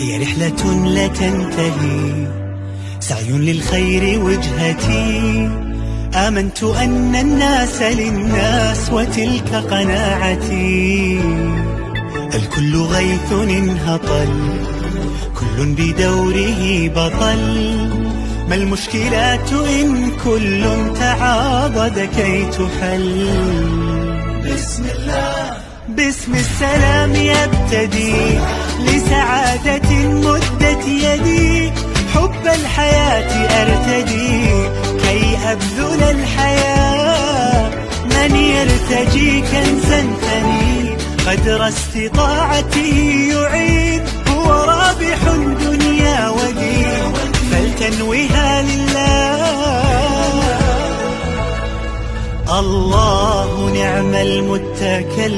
هي رحلة لا تنتهي، سعي للخير وجهتي. آمنت أن الناس للناس وتلك قناعتي. الكل غيث انهطل، كل بدوره بطل. ما المشكلات إن كل تعاضد كي تحل؟ بسم الله، باسم السلام يبتدي، لسعادة مدت يدي. حب الحياة أرتدي، كي أبذل الحياة. من يرتجي كنزا ثمين، قدر استطاعتي يعين. هو رابح دنيا ودين، فلتنوها لله. الله نعم المتكل.